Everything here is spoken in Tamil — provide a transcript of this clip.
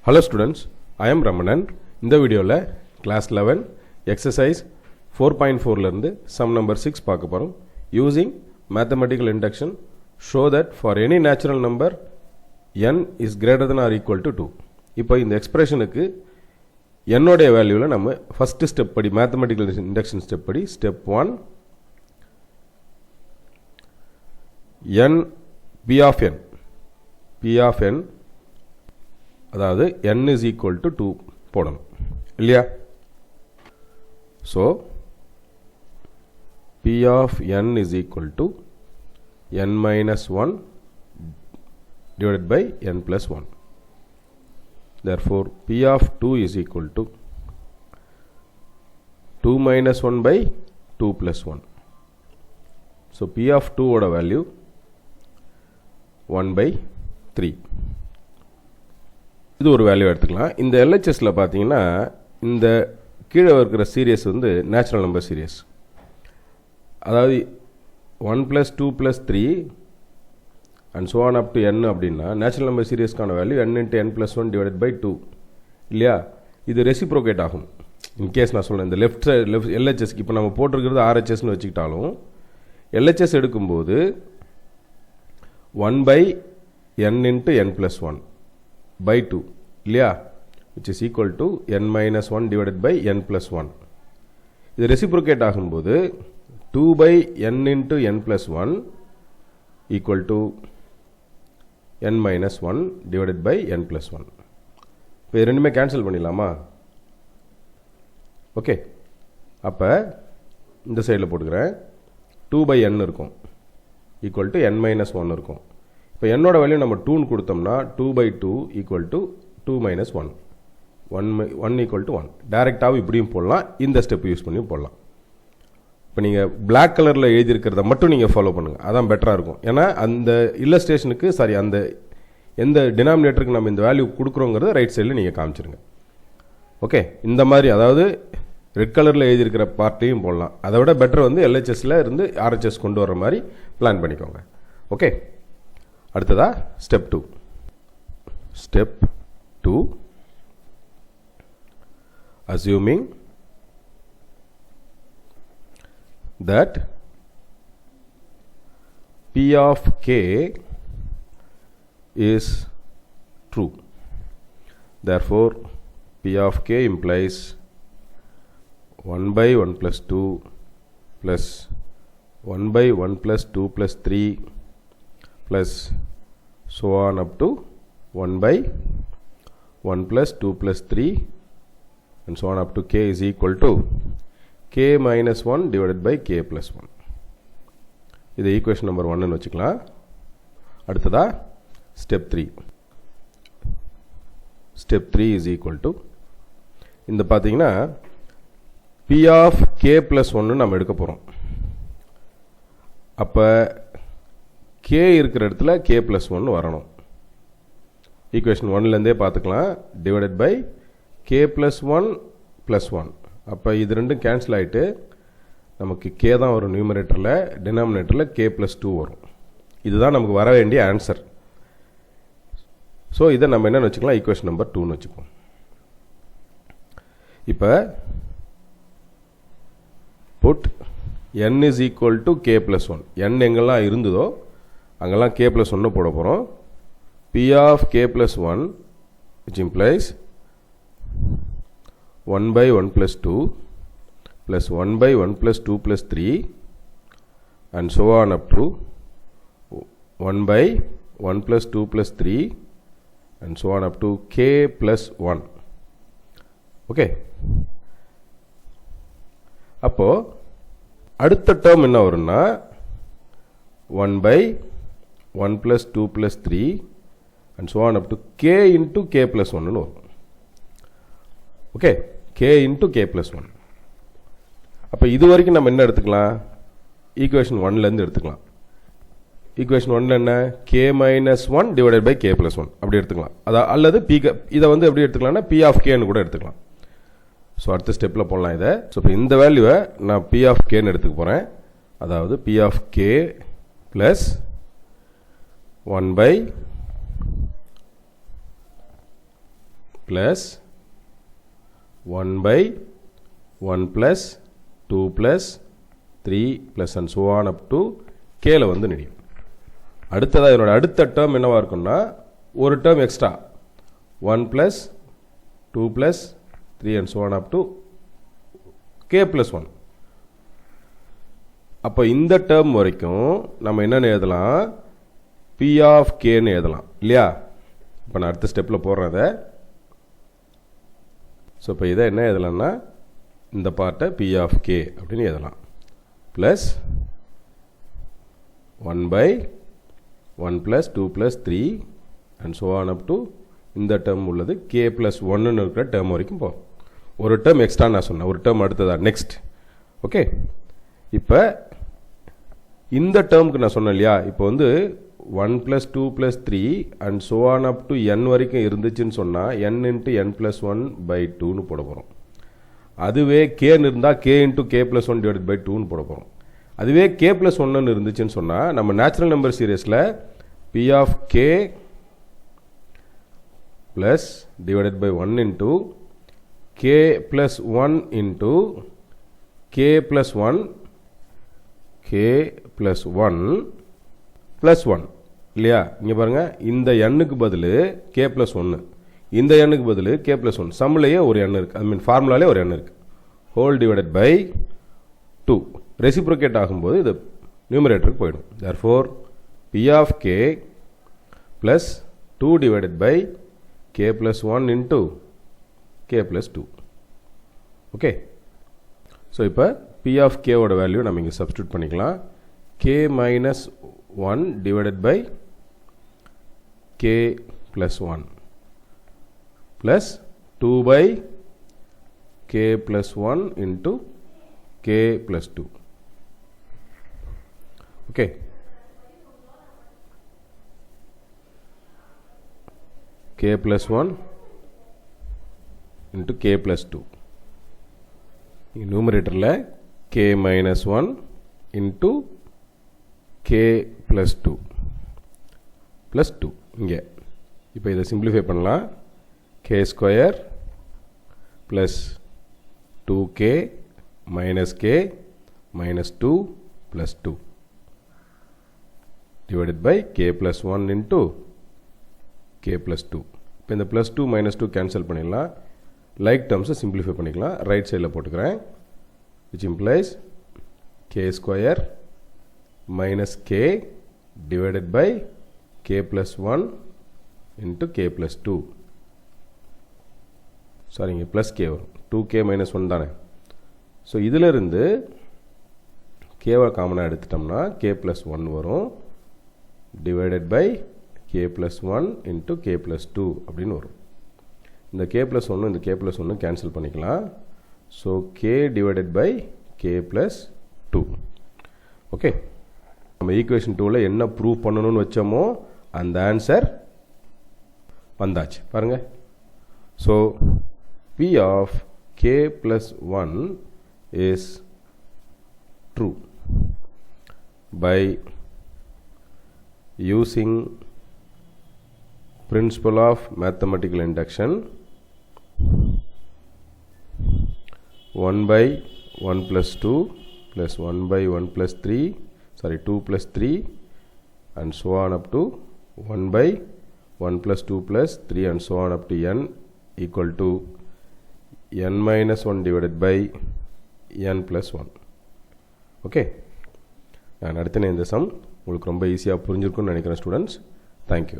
Hello students, I am Ramanan. இந்த வீடியோவில் class 11 exercise 4.4 இருந்து sum number 6 பார்க்க போகிறோம். Using mathematical induction, show that for any natural number n is greater than or equal to 2. இப்போ இந்த எக்ஸ்பிரஷனுக்கு n உடைய வேல்யூவில் நம்ம ஃபர்ஸ்ட் ஸ்டெப் படி mathematical induction ஸ்டெப் படி step 1 n p of n அதாவது n is equal to 2 போடணும் இல்லையா. so p of n is equal to n minus 1 divided by n plus 1. therefore p of 2 is equal to 2 minus 1 by 2 plus 1. so p of 2 oda value 1 by 3. இது ஒரு வேல்யூ எடுத்துக்கலாம். இந்த LHSல பார்த்தீங்கன்னா இந்த கீழே இருக்கிற சீரியஸ் வந்து நேச்சுரல் நம்பர் சீரியஸ், அதாவது 1 + 2 + 3 and so on up to n அப்படின்னா நேச்சுரல் நம்பர் சீரியஸ்க்கான value n × n + 1 divided by 2 இல்லையா. இது ரெசிப்ரோகேட் ஆகும். இன்கேஸ் நான் சொல்கிறேன் இந்த லெஃப்ட் LHSக்கு இப்போ நம்ம போட்டிருக்கிறது RHSன்னு வச்சுக்கிட்டாலும் LHS எடுக்கும்போது 1 by n × n + 1 by 2 இல்லையா, which is equal to n minus 1 divided by n plus 1. இது ரெசிப்ரோகேட் ஆகும்போது 2 by n × n plus 1 equal to n minus 1 divided by n plus 1. இப்போ இது ரெண்டுமே கேன்சல் பண்ணிடலாமா? ஓகே, அப்போ இந்த சைடில் போட்டுக்கிறேன். 2 by n இருக்கும் ஈக்குவல் டு n minus 1 இருக்கும். இப்போ என்னோட வேல்யூ நம்ம 2ன்னு கொடுத்தோம்னா 2 by 2 equal to 2 minus 1 1 equal to 1. டைரெக்டாகவும் இப்படியும் போடலாம், இந்த ஸ்டெப் யூஸ் பண்ணியும் போடலாம். இப்போ நீங்கள் பிளாக் கலரில் எழுதியிருக்கிறத மட்டும் நீங்கள் ஃபாலோ பண்ணுங்கள், அதான் பெட்டராக இருக்கும். ஏன்னா அந்த இல்லஸ்ட்ரேஷனுக்கு அந்த எந்த டினாமினேட்டருக்கு நம்ம இந்த வேல்யூ கொடுக்குறோங்கிறத ரைட் சைடில் நீங்கள் காமிச்சிருங்க. ஓகே, இந்த மாதிரி அதாவது ரெட் கலரில் எழுதியிருக்கிற பார்ட்டையும் போடலாம். அதை விட பெட்டர் வந்து LHSல இருந்து RHS கொண்டு வர மாதிரி பிளான் பண்ணிக்கோங்க. ஓகே, அடுத்ததா step 2. Step 2, assuming that p of k is true. therefore p of k implies 1 by 1 plus 2 plus 1 by 1 plus 2 plus 3 plus so on up to 1 by 1 plus 2 plus 3 and so on up to k is equal to k minus 1 divided by k plus 1. இது ஈக்குவேஷன் நம்பர் 1 வச்சுக்கலாம். அடுத்ததா step 3. Step 3 is equal to இந்த பார்த்தீங்கன்னா p of k plus 1 நம்ம எடுக்க போகிறோம். அப்போ k இருக்கிற இடத்துல k plus 1 வரணும். ஈக்குவேஷன் 1லேருந்தே பார்த்துக்கலாம். Divided by k plus 1 plus 1. அப்போ இது ரெண்டும் கேன்சல் ஆகிட்டு நமக்கு k தான் வரும் நியூமரேட்டரில், டினாமினேட்டரில் k plus 2 வரும். இதுதான் நமக்கு வர வேண்டிய ஆன்சர். ஸோ இதை நம்ம என்னென்னு வச்சுக்கலாம், ஈக்குவேஷன் நம்பர் 2ன்னு வச்சுப்போம். இப்போ put n is equal to k plus 1. n எங்கெல்லாம் இருந்ததோ அங்கெல்லாம் k plus 1 போட போகிறோம். p of k plus 1 which implies 1 by 1 plus 2 plus 1 by 1 plus 2 plus 3 and so on up to 1 by 1 plus 2 plus 3 and so on up to k plus 1. Okay, அப்போ அடுத்த டேர்ம் என்ன வரும்னா 1 by 1 plus 2 plus 3 and so on up to k into k plus 1 ன்னு வரும். Okay, k into k plus 1. அப்போ இது வரைக்கும் நம்ம என்ன எடுத்துக்கலாம், ஈக்குவேஷன் 1லேருந்து எடுத்துக்கலாம். ஈக்குவேஷன் 1ல் என்ன, k minus 1 divided by k plus 1 அப்படி எடுத்துக்கலாம். அல்லது இதை வந்து எப்படி எடுத்துக்கலாம்னா p of kன்னு கூட எடுத்துக்கலாம். ஸோ அடுத்த ஸ்டெப்பில் போடலாம் இதை. ஸோ இப்போ இந்த வேல்யூவை நான் p of kன்னு எடுத்துக்க போகிறேன். அதாவது p of k plus 1 by plus 1 by 1 plus 2 plus 3 plus and so on up to kல வந்து முடியும். அடுத்ததா இதனோட அடுத்த டேர்ம் என்னவா இருக்கும்னா ஒரு term extra 1 plus 2 plus 3 and so on up to k plus 1. அப்போ இந்த டேர்ம் வரைக்கும் நம்ம என்னன்னு எழுதலாம், p of k ன்னு எழுதலாம் இல்லையா. இப்போ நான் அடுத்த ஸ்டெப்பில் போடுறேன் அதை. ஸோ இப்போ இதை என்ன எழுதலாம்னா இந்த பார்ட்டை p of k அப்படின்னு எழுதலாம். Plus 1 by 1 plus 2 plus 3 and so on up to இந்த டேர்ம் உள்ளது k plus 1ன்னு இருக்கிற டேர்ம் வரைக்கும் போ. ஒரு டேர்ம் எக்ஸ்ட்ரா நான் சொன்னேன், ஒரு டேர்ம் அடுத்ததா நெக்ஸ்ட். ஓகே, இப்போ இந்த டேர்முக்கு நான் சொன்னேன் இல்லையா, இப்போ வந்து 1 plus 2 plus 3 and so on up to n வரைக்கும் இருந்துச்சுன்னு சொன்னால் n into n plus 1 by 2ன்னு போட போகிறோம். அதுவே kன்னு இருந்தால் k into k plus 1 divided by 2ன்னு போட போகிறோம். அதுவே k plus 1ன்னு இருந்துச்சுன்னு சொன்னால் நம்ம நேச்சுரல் நம்பர் சீரியஸில் p of k plus divided by 1 into k plus 1 into k plus 1 k plus 1 plus 1 இல்லையா. இங்கே பாருங்கள், இந்த எண்ணுக்கு பதில் k plus 1, இந்த எண்ணுக்கு பதில் k plus 1, சம்மிலேயே ஒரு எண் இருக்குது, ஐ மீன் ஃபார்முலாலே ஒரு எண் இருக்குது, ஹோல் டிவைடட் பை 2. ரெசிப்ரோகேட் ஆகும்போது இது நியூமரேட்டருக்கு போயிடும். therefore p of k plus 2 divided by k plus 1 into k plus 2. Okay, so இப்போ p of k ஓட வேல்யூ நம்ம இங்கே சப்ஸ்டியூட் பண்ணிக்கலாம். k minus 1 divided by k plus 1 plus 2 by k plus 1 into k plus 2. Okay. K plus 1 into k plus 2. Numeratorல k minus 1 into k plus 2 plus 2. இங்கே இப்போ இதை சிம்பிளிஃபை பண்ணலாம். k square plus 2k minus k minus 2 plus 2 divided by k plus 1 into k plus 2. இப்போ இந்த plus 2 minus 2 கேன்சல் பண்ணிடலாம். லைக் டேர்ம்ஸை சிம்பிளிஃபை பண்ணிக்கலாம். ரைட் சைடில் போட்டுக்கிறேன். which implies k square minus k divided by k plus 1 into k plus 2. Sorry, இங்கே ப்ளஸ் k வரும், 2k minus 1 தானே. ஸோ இதிலிருந்து கேவை காமனாக எடுத்துட்டோம்னா k plus 1 வரும், divided by k plus 1 into k plus 2 அப்படின்னு வரும். இந்த k plus 1 இந்த k plus 1 கேன்சல் பண்ணிக்கலாம். So k divided by k plus 2. Okay, நம்ம ஈக்குவேஷன் 2ல் என்ன ப்ரூவ் பண்ணணும்னு வச்சோமோ அந்த ஆன்சர் வந்தாச்சு பாருங்க. So p of k plus 1 is true by using principle of mathematical induction. 1 by 1 plus 2 plus 1 by 1 plus 3, sorry 2 plus 3 and so on up to 1 by 1 plus 2 plus 3 and so on up to n equal to n minus 1 divided by n plus 1. Okay, நான் நடத்தின இந்த சம் உங்களுக்கு ரொம்ப ஈஸியாக புரிஞ்சிருக்கும்னு நினைக்கிறேன் ஸ்டூடெண்ட்ஸ். தேங்க்யூ.